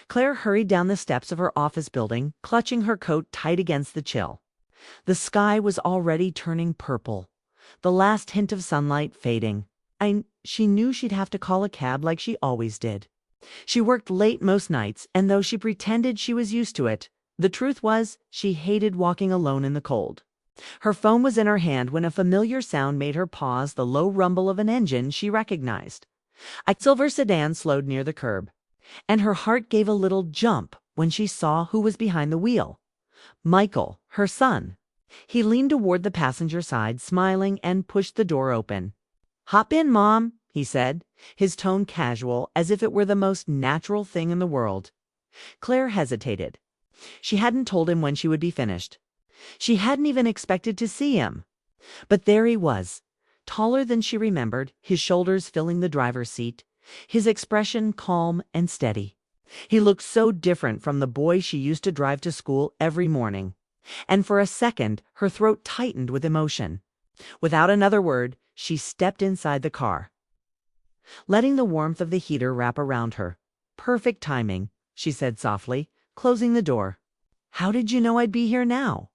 Claire hurried down the steps of her office building, clutching her coat tight against the chill. The sky was already turning purple, the last hint of sunlight fading. She knew she'd have to call a cab like she always did. She worked late most nights, and though she pretended she was used to it, the truth was she hated walking alone in the cold. Her phone was in her hand when a familiar sound made her pause, the low rumble of an engine she recognized. A silver sedan slowed near the curb, and her heart gave a little jump when she saw who was behind the wheel. Michael, her son. He leaned toward the passenger side, smiling, and pushed the door open. "Hop in, Mom," he said, his tone casual, as if it were the most natural thing in the world. Claire hesitated. She hadn't told him when she would be finished. She hadn't even expected to see him. But there he was, taller than she remembered, his shoulders filling the driver's seat, his expression calm and steady. He looked so different from the boy she used to drive to school every morning. And for a second, her throat tightened with emotion. Without another word, she stepped inside the car, letting the warmth of the heater wrap around her. "Perfect timing," she said softly, closing the door. "How did you know I'd be here now?"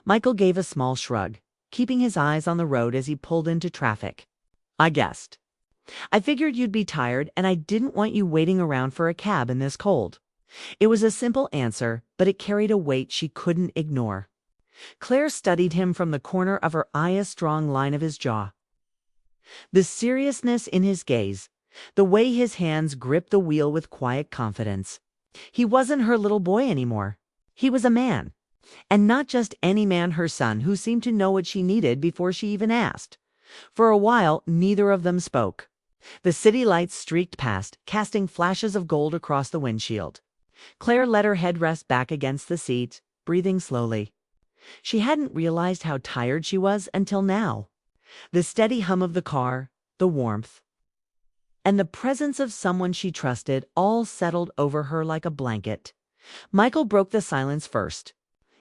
Michael gave a small shrug, keeping his eyes on the road as he pulled into traffic. "I guessed. I figured you'd be tired, and I didn't want you waiting around for a cab in this cold." It was a simple answer, but it carried a weight she couldn't ignore. Claire studied him from the corner of her eye, a strong line of his jaw, the seriousness in his gaze, the way his hands gripped the wheel with quiet confidence. He wasn't her little boy anymore. He was a man. And not just any man, her son, who seemed to know what she needed before she even asked. For a while, neither of them spoke. The city lights streaked past, casting flashes of gold across the windshield. Claire let her head rest back against the seat, breathing slowly. She hadn't realized how tired she was until now. The steady hum of the car, the warmth, and the presence of someone she trusted all settled over her like a blanket. Michael broke the silence first.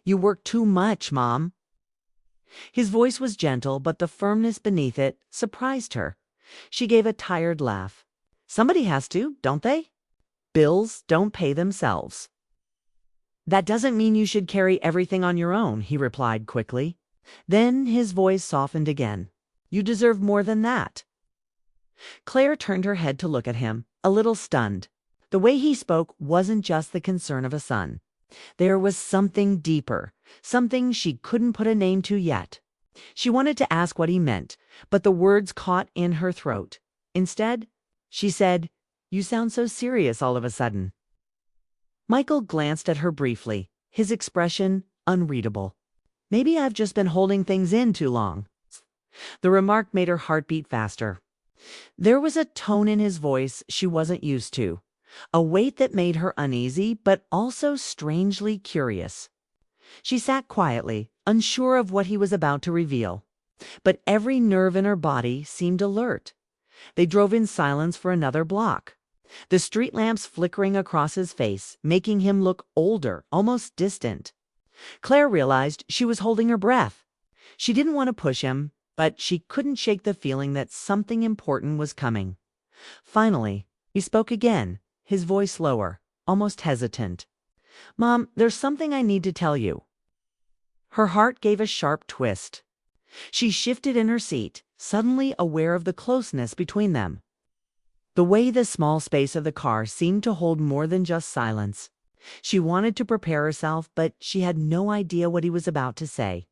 "You work too much, Mom." His voice was gentle, but the firmness beneath it surprised her. She gave a tired laugh. "Somebody has to, don't they? Bills don't pay themselves." "That doesn't mean you should carry everything on your own," he replied quickly. Then his voice softened again. "You deserve more than that." Claire turned her head to look at him, a little stunned. The way he spoke wasn't just the concern of a son. There was something deeper, something she couldn't put a name to yet. She wanted to ask what he meant, but the words caught in her throat. Instead, she said, "You sound so serious all of a sudden." Michael glanced at her briefly, his expression unreadable. "Maybe I've just been holding things in too long." The remark made her heart beat faster. There was a tone in his voice she wasn't used to, a weight that made her uneasy but also strangely curious. She sat quietly, unsure of what he was about to reveal, but every nerve in her body seemed alert. They drove in silence for another block, the street lamps flickering across his face, making him look older, almost distant. Claire realized she was holding her breath. She didn't want to push him, but she couldn't shake the feeling that something important was coming. Finally, he spoke again, his voice lower, almost hesitant. "Mom, there's something I need to tell you." Her heart gave a sharp twist. She shifted in her seat, suddenly aware of the closeness between them. The way the small space of the car seemed to hold more than just silence. She wanted to prepare herself, but she had no idea what he was about to say.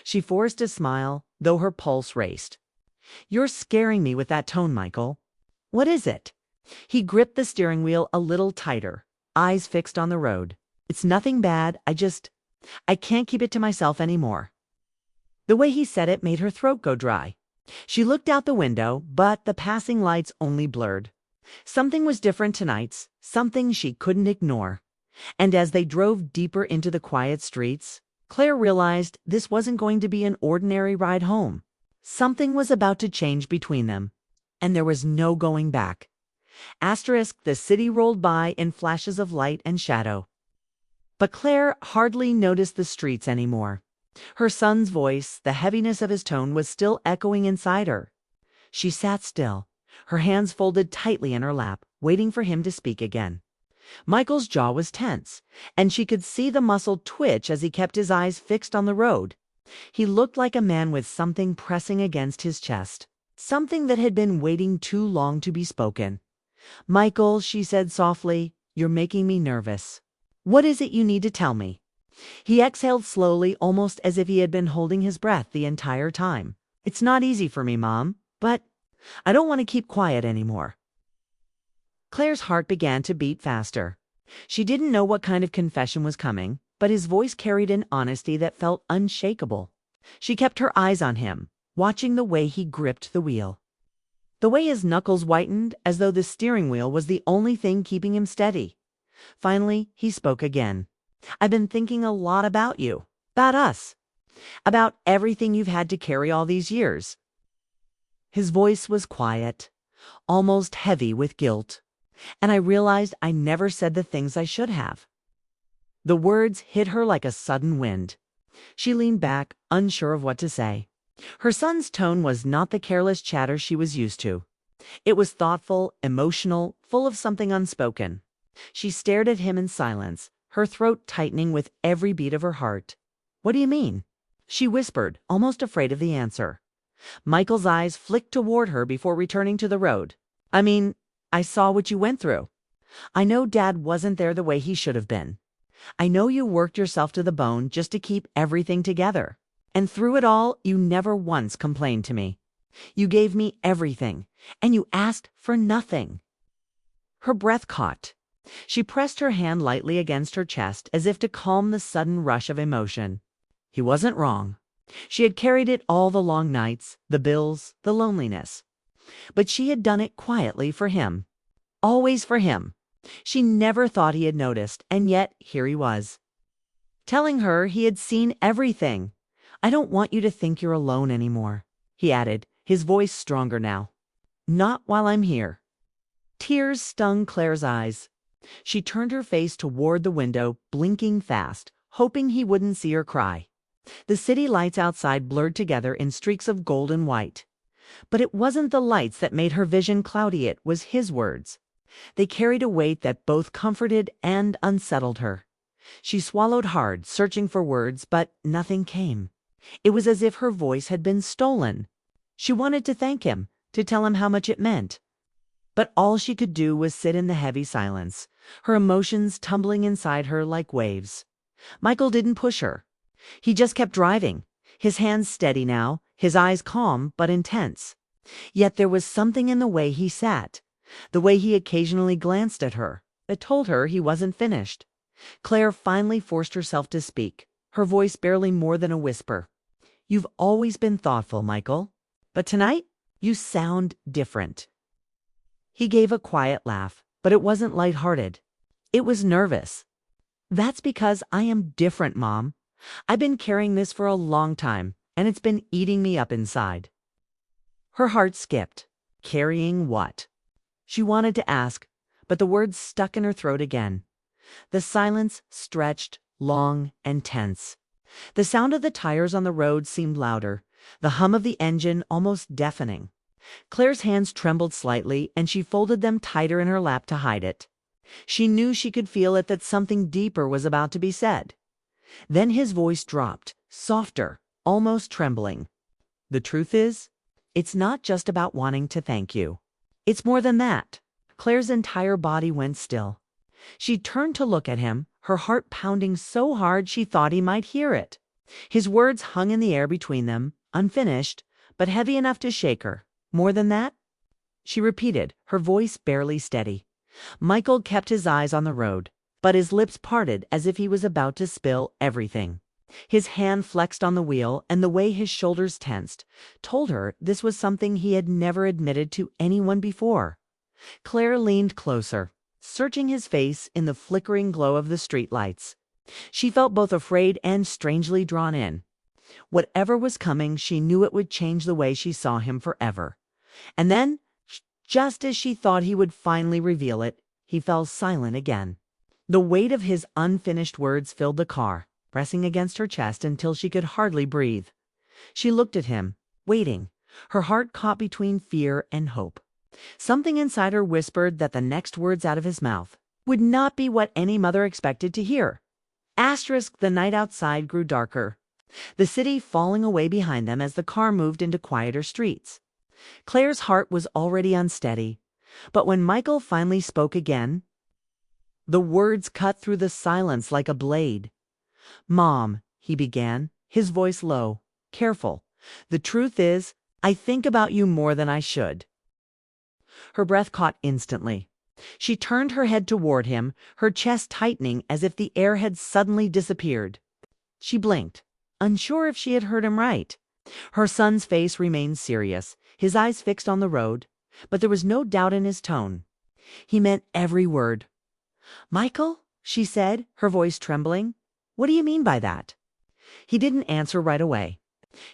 She forced a smile, though her pulse raced. "You're scaring me with that tone, Michael. What is it?" He gripped the steering wheel a little tighter, eyes fixed on the road. "It's nothing bad. I can't keep it to myself anymore." The way he said it made her throat go dry. She looked out the window, but the passing lights only blurred. Something was different tonight, something she couldn't ignore. And as they drove deeper into the quiet streets, Claire realized this wasn't going to be an ordinary ride home. Something was about to change between them, and there was no going back. The city rolled by in flashes of light and shadow. But Claire hardly noticed the streets anymore. Her son's voice, the heaviness of his tone, was still echoing inside her. She sat still, her hands folded tightly in her lap, waiting for him to speak again. Michael's jaw was tense, and she could see the muscle twitch as he kept his eyes fixed on the road. He looked like a man with something pressing against his chest, something that had been waiting too long to be spoken. "Michael," she said softly, "you're making me nervous. What is it you need to tell me?" He exhaled slowly, almost as if he had been holding his breath the entire time. "It's not easy for me, Mom, but I don't want to keep quiet anymore." Claire's heart began to beat faster. She didn't know what kind of confession was coming, but his voice carried an honesty that felt unshakable. She kept her eyes on him, watching the way he gripped the wheel. The way his knuckles whitened, as though the steering wheel was the only thing keeping him steady. Finally, he spoke again. "I've been thinking a lot about you, about us, about everything you've had to carry all these years." His voice was quiet, almost heavy with guilt, and I realized I never said the things I should have. The words hit her like a sudden wind. She leaned back, unsure of what to say. Her son's tone was not the careless chatter she was used to. It was thoughtful, emotional, full of something unspoken. She stared at him in silence, her throat tightening with every beat of her heart. "What do you mean?" she whispered, almost afraid of the answer. Michael's eyes flicked toward her before returning to the road. "I mean, I saw what you went through. I know Dad wasn't there the way he should have been. I know you worked yourself to the bone just to keep everything together. And through it all, you never once complained to me. You gave me everything, and you asked for nothing." Her breath caught. She pressed her hand lightly against her chest as if to calm the sudden rush of emotion. He wasn't wrong. She had carried it all the long nights, the bills, the loneliness. But she had done it quietly for him. Always for him. She never thought he had noticed, and yet here he was, telling her he had seen everything. "I don't want you to think you're alone anymore," he added, his voice stronger now. "Not while I'm here." Tears stung Claire's eyes. She turned her face toward the window, blinking fast, hoping he wouldn't see her cry. The city lights outside blurred together in streaks of gold and white. But it wasn't the lights that made her vision cloudy, it was his words. They carried a weight that both comforted and unsettled her. She swallowed hard, searching for words, but nothing came. It was as if her voice had been stolen. She wanted to thank him, to tell him how much it meant. But all she could do was sit in the heavy silence, her emotions tumbling inside her like waves. Michael didn't push her. He just kept driving, his hands steady now, his eyes calm but intense. Yet there was something in the way he sat, the way he occasionally glanced at her, that told her he wasn't finished. Claire finally forced herself to speak, her voice barely more than a whisper. "You've always been thoughtful, Michael, but tonight you sound different." He gave a quiet laugh, but it wasn't lighthearted. It was nervous. "That's because I am different, Mom. I've been carrying this for a long time, and it's been eating me up inside." Her heart skipped. Carrying what? She wanted to ask, but the words stuck in her throat again. The silence stretched, long and tense. The sound of the tires on the road seemed louder, the hum of the engine almost deafening. Claire's hands trembled slightly, and she folded them tighter in her lap to hide it. She knew she could feel it, that something deeper was about to be said. Then his voice dropped, softer, almost trembling. "The truth is, it's not just about wanting to thank you. It's more than that." Claire's entire body went still. She turned to look at him, her heart pounding so hard she thought he might hear it. His words hung in the air between them, unfinished, but heavy enough to shake her. "More than that?" she repeated, her voice barely steady. Michael kept his eyes on the road, but his lips parted as if he was about to spill everything. His hand flexed on the wheel, and the way his shoulders tensed told her this was something he had never admitted to anyone before. Claire leaned closer, searching his face in the flickering glow of the streetlights. She felt both afraid and strangely drawn in. Whatever was coming, she knew it would change the way she saw him forever. And then, just as she thought he would finally reveal it, he fell silent again. The weight of his unfinished words filled the car, pressing against her chest until she could hardly breathe. She looked at him, waiting, her heart caught between fear and hope. Something inside her whispered that the next words out of his mouth, would not be what any mother expected to hear. Asterisk, the night outside grew darker, the city falling away behind them as the car moved into quieter streets. Claire's heart was already unsteady, but when Michael finally spoke again, the words cut through the silence like a blade. "Mom," he began, his voice low, careful. "The truth is, I think about you more than I should." Her breath caught instantly. She turned her head toward him, her chest tightening as if the air had suddenly disappeared. She blinked, unsure if she had heard him right. Her son's face remained serious, his eyes fixed on the road, but there was no doubt in his tone. He meant every word. "Michael," she said, her voice trembling, "what do you mean by that?" He didn't answer right away.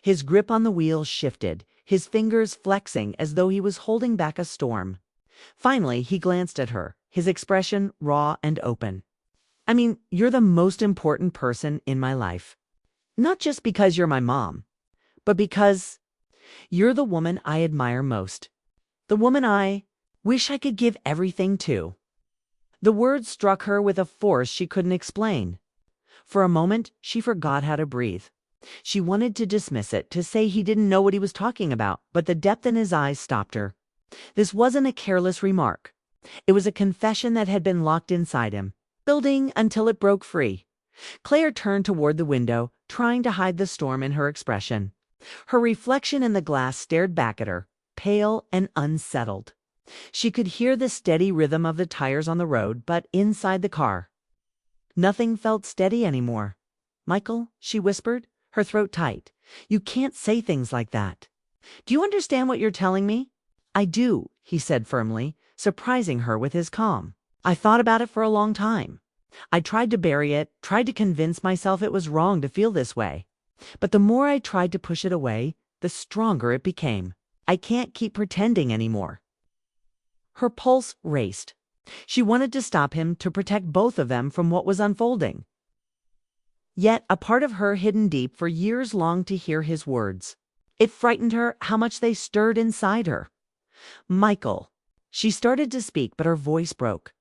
His grip on the wheel shifted, his fingers flexing as though he was holding back a storm. Finally, he glanced at her, his expression raw and open. "I mean, you're the most important person in my life. Not just because you're my mom, but because you're the woman I admire most. The woman I wish I could give everything to." The words struck her with a force she couldn't explain. For a moment, she forgot how to breathe. She wanted to dismiss it, to say he didn't know what he was talking about, but the depth in his eyes stopped her. This wasn't a careless remark. It was a confession that had been locked inside him, building until it broke free. Claire turned toward the window, trying to hide the storm in her expression. Her reflection in the glass stared back at her, pale and unsettled. She could hear the steady rhythm of the tires on the road, but inside the car, nothing felt steady anymore. "Michael," she whispered, her throat tight, "you can't say things like that. Do you understand what you're telling me?" "I do," he said firmly, surprising her with his calm. "I thought about it for a long time. I tried to bury it, tried to convince myself it was wrong to feel this way. But the more I tried to push it away, the stronger it became. I can't keep pretending anymore." Her pulse raced. She wanted to stop him, to protect both of them from what was unfolding. Yet a part of her hidden deep for years longed to hear his words. It frightened her how much they stirred inside her. "Michael." She started to speak, but her voice broke.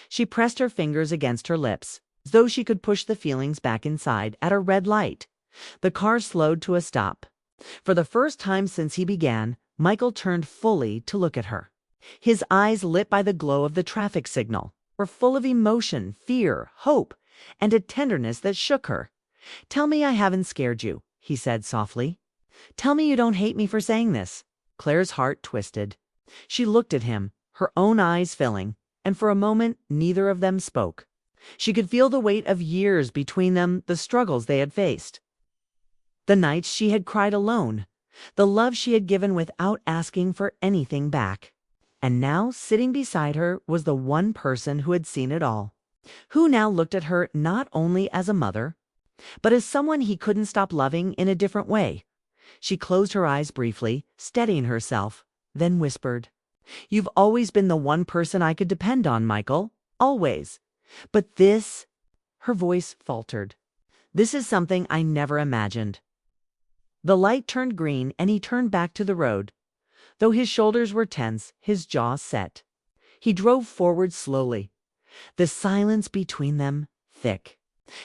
She pressed her fingers against her lips, as though she could push the feelings back inside. At a red light, the car slowed to a stop. For the first time since he began, Michael turned fully to look at her. His eyes, lit by the glow of the traffic signal, were full of emotion, fear, hope, and a tenderness that shook her. "Tell me I haven't scared you," he said softly. "Tell me you don't hate me for saying this." Claire's heart twisted. She looked at him, her own eyes filling, and for a moment neither of them spoke. She could feel the weight of years between them, the struggles they had faced. The nights she had cried alone, the love she had given without asking for anything back. And now, sitting beside her, was the one person who had seen it all, who now looked at her not only as a mother, but as someone he couldn't stop loving in a different way. She closed her eyes briefly, steadying herself, then whispered, "You've always been the one person I could depend on, Michael. Always. But this," her voice faltered, "this is something I never imagined." The light turned green and he turned back to the road. Though his shoulders were tense, his jaw set. He drove forward slowly, the silence between them thick.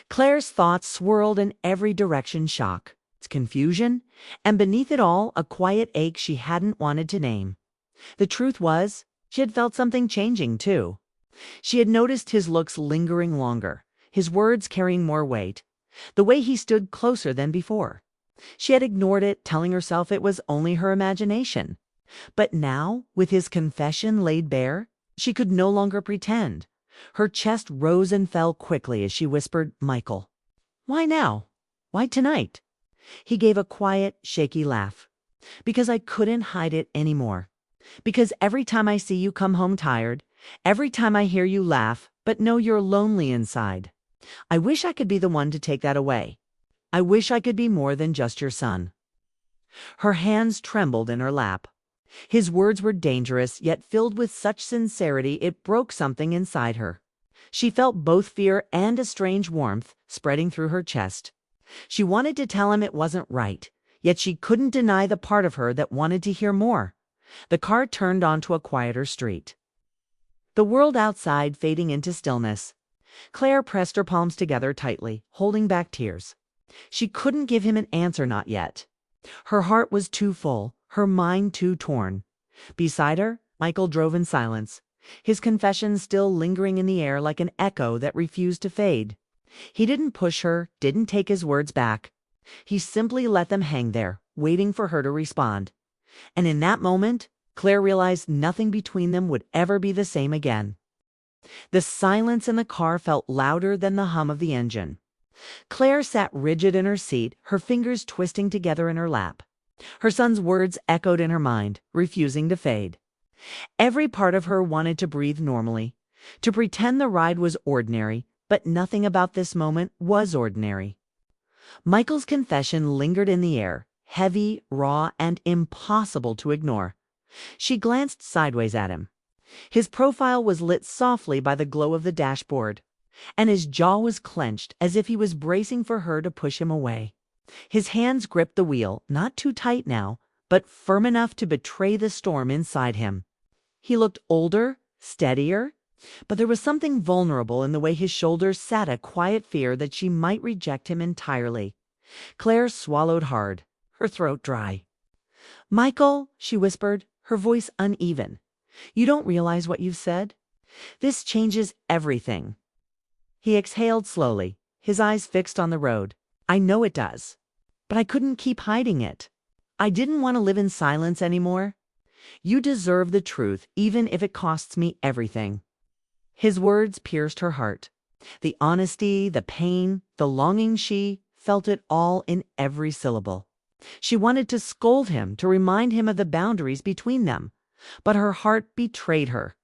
Claire's thoughts swirled in every direction, shock, confusion, and beneath it all, a quiet ache she hadn't wanted to name. The truth was, she had felt something changing too. She had noticed his looks lingering longer, his words carrying more weight, the way he stood closer than before. She had ignored it, telling herself it was only her imagination. But now, with his confession laid bare, she could no longer pretend. Her chest rose and fell quickly as she whispered, "Michael." "Why now? Why tonight?" He gave a quiet, shaky laugh. "Because I couldn't hide it anymore. Because every time I see you come home tired, every time I hear you laugh, but know you're lonely inside, I wish I could be the one to take that away. I wish I could be more than just your son." Her hands trembled in her lap. His words were dangerous, yet filled with such sincerity it broke something inside her. She felt both fear and a strange warmth spreading through her chest. She wanted to tell him it wasn't right, yet she couldn't deny the part of her that wanted to hear more. The car turned onto a quieter street. the world outside fading into stillness. Claire pressed her palms together tightly, holding back tears. She couldn't give him an answer, not yet. Her heart was too full, her mind too torn. Beside her, Michael drove in silence, his confession still lingering in the air like an echo that refused to fade. He didn't push her, didn't take his words back. He simply let them hang there, waiting for her to respond. And in that moment, Claire realized nothing between them would ever be the same again. The silence in the car felt louder than the hum of the engine. Claire sat rigid in her seat, her fingers twisting together in her lap. Her son's words echoed in her mind, refusing to fade. Every part of her wanted to breathe normally, to pretend the ride was ordinary, but nothing about this moment was ordinary. Michael's confession lingered in the air, heavy, raw, and impossible to ignore. She glanced sideways at him. His profile was lit softly by the glow of the dashboard, and his jaw was clenched as if he was bracing for her to push him away. His hands gripped the wheel, not too tight now, but firm enough to betray the storm inside him. He looked older, steadier, but there was something vulnerable in the way his shoulders sat, a quiet fear that she might reject him entirely. Claire swallowed hard, her throat dry. "Michael," she whispered, her voice uneven, "you don't realize what you've said? This changes everything." He exhaled slowly, his eyes fixed on the road. "I know it does, but I couldn't keep hiding it. I didn't want to live in silence anymore. You deserve the truth, even if it costs me everything." His words pierced her heart. The honesty, the pain, the longing, she felt it all in every syllable. She wanted to scold him, to remind him of the boundaries between them, but her heart betrayed her.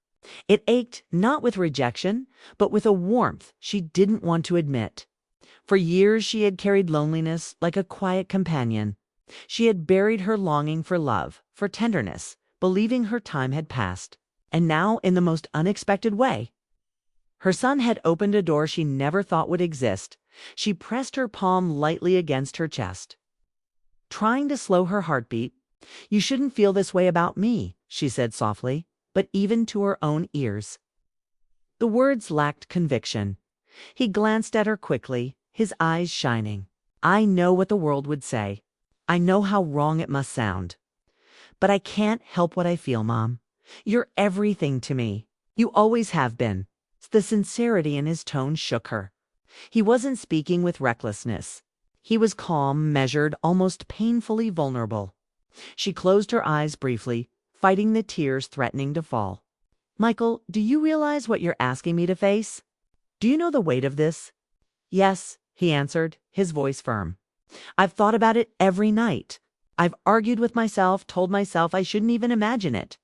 It ached not with rejection, but with a warmth she didn't want to admit. For years she had carried loneliness like a quiet companion. She had buried her longing for love, for tenderness, believing her time had passed. And now, in the most unexpected way, her son had opened a door she never thought would exist. She pressed her palm lightly against her chest, trying to slow her heartbeat. "You shouldn't feel this way about me," she said softly, but even to her own ears. The words lacked conviction. He glanced at her quickly, his eyes shining. "I know what the world would say. I know how wrong it must sound. But I can't help what I feel, Mom. You're everything to me. You always have been." The sincerity in his tone shook her. He wasn't speaking with recklessness. He was calm, measured, almost painfully vulnerable. She closed her eyes briefly, fighting the tears threatening to fall. "Michael, do you realize what you're asking me to face? Do you know the weight of this?" "Yes," he answered, his voice firm. "I've thought about it every night. I've argued with myself, told myself I shouldn't even imagine it.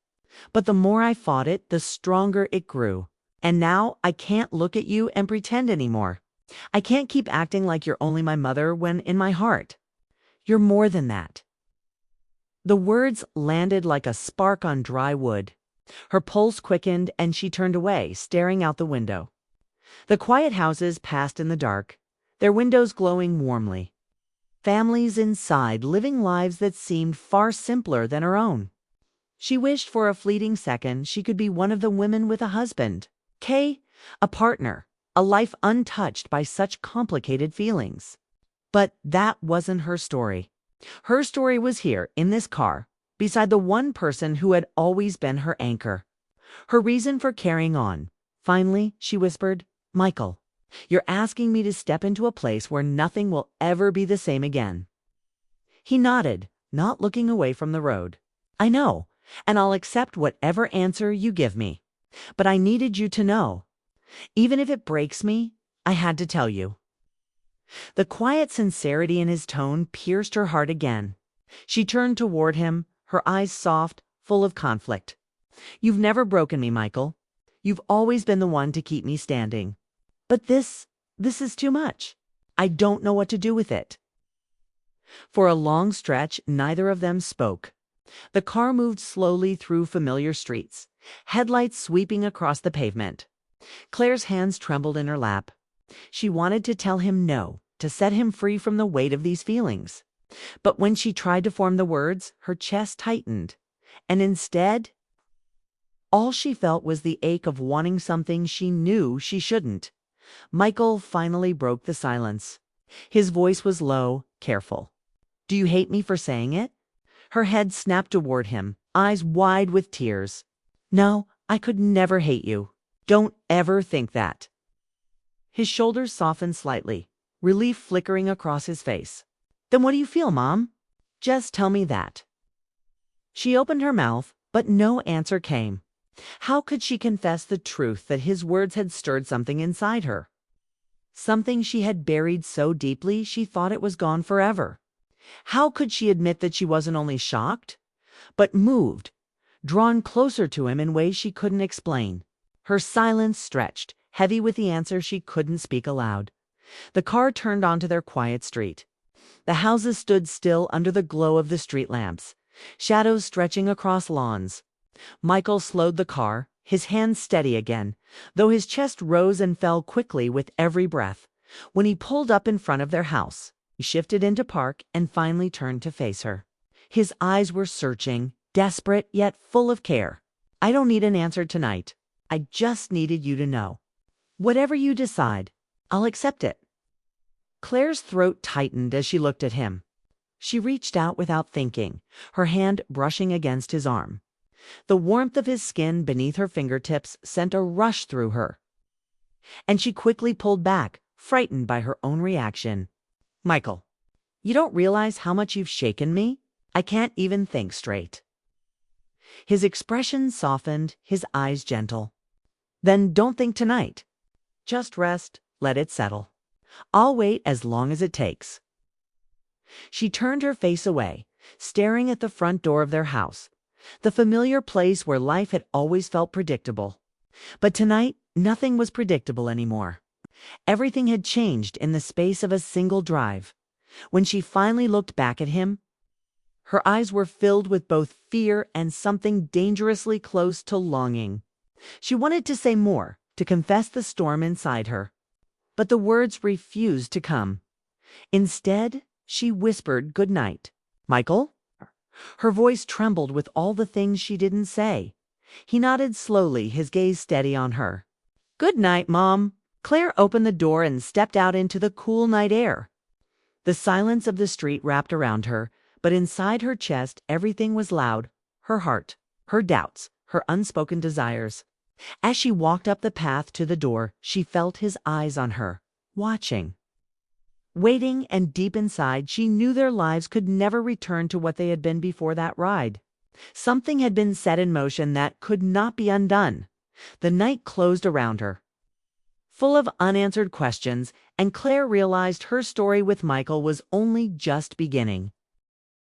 But the more I fought it, the stronger it grew. And now I can't look at you and pretend anymore. I can't keep acting like you're only my mother when in my heart, you're more than that." The words landed like a spark on dry wood. Her pulse quickened and she turned away, staring out the window. The quiet houses passed in the dark, their windows glowing warmly. Families inside, living lives that seemed far simpler than her own. She wished for a fleeting second she could be one of the women with a husband, a partner, a life untouched by such complicated feelings. But that wasn't her story. Her story was here, in this car, beside the one person who had always been her anchor. Her reason for carrying on. Finally, she whispered, "Michael, you're asking me to step into a place where nothing will ever be the same again." He nodded, not looking away from the road. "I know, and I'll accept whatever answer you give me. But I needed you to know. Even if it breaks me, I had to tell you." The quiet sincerity in his tone pierced her heart again. She turned toward him, her eyes soft, full of conflict. "You've never broken me, Michael. You've always been the one to keep me standing. But this is too much. I don't know what to do with it." For a long stretch, neither of them spoke. The car moved slowly through familiar streets, headlights sweeping across the pavement. Claire's hands trembled in her lap. She wanted to tell him no, to set him free from the weight of these feelings. But when she tried to form the words, her chest tightened, and instead, All she felt was the ache of wanting something she knew she shouldn't. Michael finally broke the silence. His voice was low, careful. "Do you hate me for saying it?" Her head snapped toward him, eyes wide with tears. "No, I could never hate you. Don't ever think that." His shoulders softened slightly, relief flickering across his face. "Then what do you feel, Mom? Just tell me that." She opened her mouth, but no answer came. How could she confess the truth that his words had stirred something inside her? Something she had buried so deeply she thought it was gone forever. How could she admit that she wasn't only shocked, but moved, drawn closer to him in ways she couldn't explain? Her silence stretched, heavy with the answer she couldn't speak aloud. The car turned onto their quiet street. The houses stood still under the glow of the street lamps, shadows stretching across lawns. Michael slowed the car, his hands steady again, though his chest rose and fell quickly with every breath. When he pulled up in front of their house, he shifted into park and finally turned to face her. His eyes were searching, desperate yet full of care. "I don't need an answer tonight. I just needed you to know. Whatever you decide, I'll accept it." Claire's throat tightened as she looked at him. She reached out without thinking, her hand brushing against his arm. The warmth of his skin beneath her fingertips sent a rush through her, and she quickly pulled back, frightened by her own reaction. "Michael, you don't realize how much you've shaken me? I can't even think straight." His expression softened, his eyes gentle. "Then don't think tonight. Just rest, let it settle. I'll wait as long as it takes." She turned her face away, staring at the front door of their house, the familiar place where life had always felt predictable. But tonight, nothing was predictable anymore. Everything had changed in the space of a single drive. When she finally looked back at him, her eyes were filled with both fear and something dangerously close to longing. She wanted to say more, to confess the storm inside her, but the words refused to come. Instead, she whispered goodnight. "Michael?" Her voice trembled with all the things she didn't say. He nodded slowly, his gaze steady on her. "Good night, Mom." Claire opened the door and stepped out into the cool night air. The silence of the street wrapped around her, but inside her chest everything was loud, her heart, her doubts, her unspoken desires. As she walked up the path to the door, she felt his eyes on her, watching. Waiting, and deep inside, she knew their lives could never return to what they had been before that ride. Something had been set in motion that could not be undone. The night closed around her, full of unanswered questions, and Claire realized her story with Michael was only just beginning.